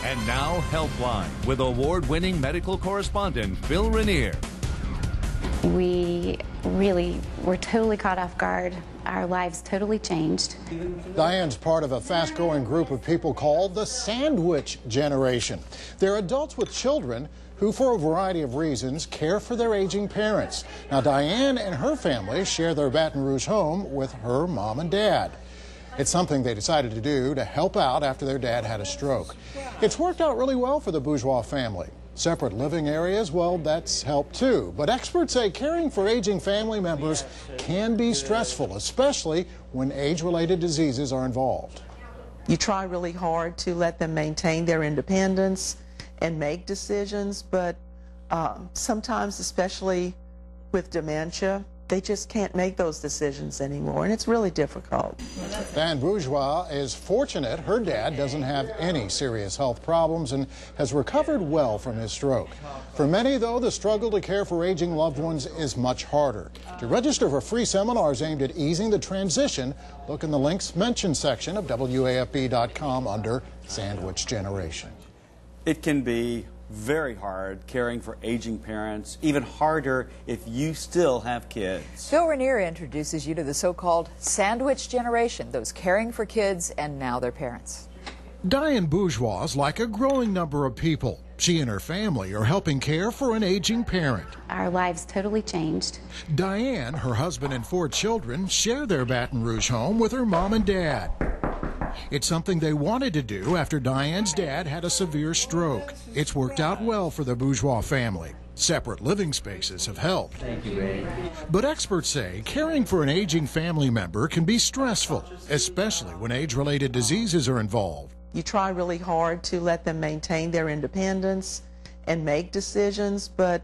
And now, Helpline with award-winning medical correspondent Phil Rainier. We really were totally caught off guard. Our lives totally changed. Diane's part of a fast-growing group of people called the Sandwich Generation. They're adults with children who, for a variety of reasons, care for their aging parents. Now, Diane and her family share their Baton Rouge home with her mom and dad. It's something they decided to do to help out after their dad had a stroke. It's worked out really well for the Bourgeois family. Separate living areas, well, that's helped too. But experts say caring for aging family members can be stressful, especially when age-related diseases are involved. You try really hard to let them maintain their independence and make decisions, but sometimes, especially with dementia, they just can't make those decisions anymore, and it's really difficult. Diane Bourgeois is fortunate her dad doesn't have any serious health problems and has recovered well from his stroke. For many, though, the struggle to care for aging loved ones is much harder. To register for free seminars aimed at easing the transition, look in the links mentioned section of WAFB.com under Sandwich Generation. It can be very hard caring for aging parents, even harder if you still have kids. Phil Rainier introduces you to the so-called Sandwich Generation, those caring for kids and now their parents. Diane Bourgeois is like a growing number of people. She and her family are helping care for an aging parent. Our lives totally changed. Diane, her husband, and 4 children share their Baton Rouge home with her mom and dad. It's something they wanted to do after Diane's dad had a severe stroke. It's worked out well for the Bourgeois family. Separate living spaces have helped. Thank you, Ray. But experts say caring for an aging family member can be stressful, especially when age-related diseases are involved. You try really hard to let them maintain their independence and make decisions, but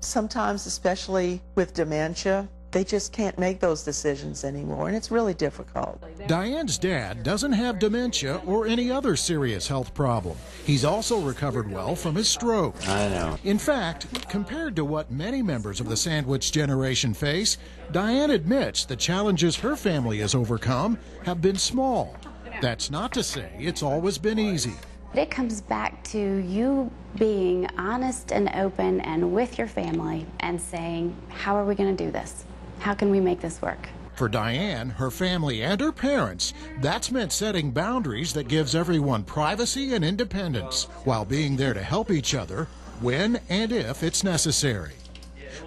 sometimes, especially with dementia, they just can't make those decisions anymore, and it's really difficult. Diane's dad doesn't have dementia or any other serious health problem. He's also recovered well from his stroke. I know. In fact, compared to what many members of the Sandwich Generation face, Diane admits the challenges her family has overcome have been small. That's not to say it's always been easy. It comes back to you being honest and open and with your family and saying, how are we going to do this? How can we make this work? For Diane, her family, and her parents, that's meant setting boundaries that gives everyone privacy and independence while being there to help each other when and if it's necessary.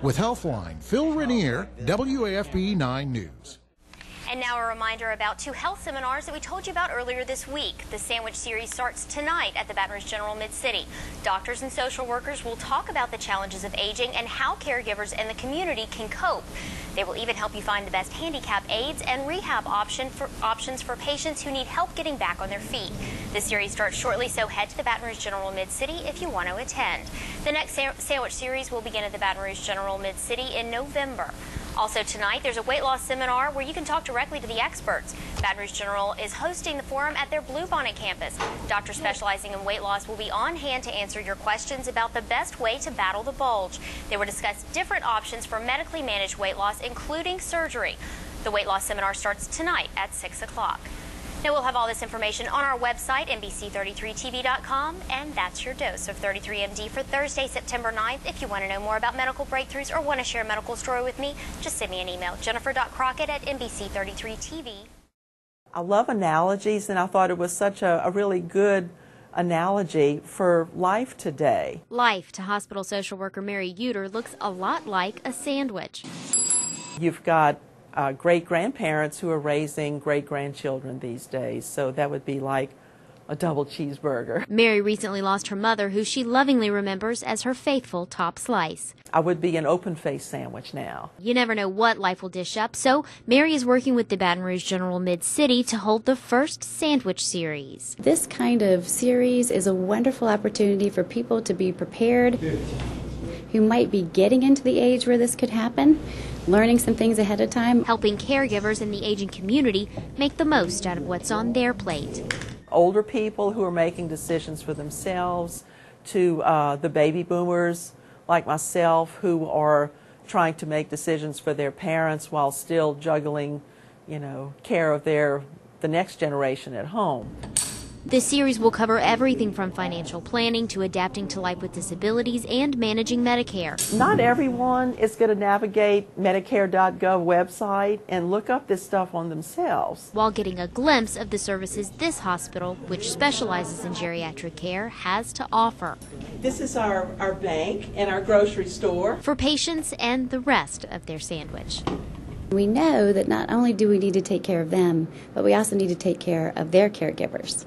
With Healthline, Phil Rainier, WAFB 9 News. And now a reminder about 2 health seminars that we told you about earlier this week. The Sandwich series starts tonight at the Baton Rouge General Mid-City. Doctors and social workers will talk about the challenges of aging and how caregivers and the community can cope. They will even help you find the best handicap aids and rehab options for patients who need help getting back on their feet. This series starts shortly, so head to the Baton Rouge General Mid-City if you want to attend. The next Sandwich series will begin at the Baton Rouge General Mid-City in November. Also tonight, there's a weight loss seminar where you can talk directly to the experts. Baton Rouge General is hosting the forum at their Bluebonnet campus. Doctors specializing in weight loss will be on hand to answer your questions about the best way to battle the bulge. They will discuss different options for medically managed weight loss, including surgery. The weight loss seminar starts tonight at 6 o'clock. Now, we'll have all this information on our website, NBC33TV.com, and that's your dose of 33MD for Thursday, September 9th. If you want to know more about medical breakthroughs or want to share a medical story with me, just send me an email, jennifer.crockett@NBC33TV. I love analogies, and I thought it was such a really good analogy for life today. Life, to hospital social worker Mary Uter, looks a lot like a sandwich. You've got great-grandparents who are raising great-grandchildren these days, so that would be like a double cheeseburger. Mary recently lost her mother, who she lovingly remembers as her faithful top slice. I would be an open-faced sandwich now. You never know what life will dish up, so Mary is working with the Baton Rouge General Mid-City to hold the first Sandwich series. This kind of series is a wonderful opportunity for people to be prepared who might be getting into the age where this could happen, learning some things ahead of time. Helping caregivers in the aging community make the most out of what's on their plate. Older people who are making decisions for themselves, to the baby boomers like myself who are trying to make decisions for their parents while still juggling, care of the next generation at home. This series will cover everything from financial planning to adapting to life with disabilities and managing Medicare. Not everyone is going to navigate Medicare.gov website and look up this stuff on themselves. While getting a glimpse of the services this hospital, which specializes in geriatric care, has to offer. This is our bank and our grocery store. For patients and the rest of their sandwich. We know that not only do we need to take care of them, but we also need to take care of their caregivers.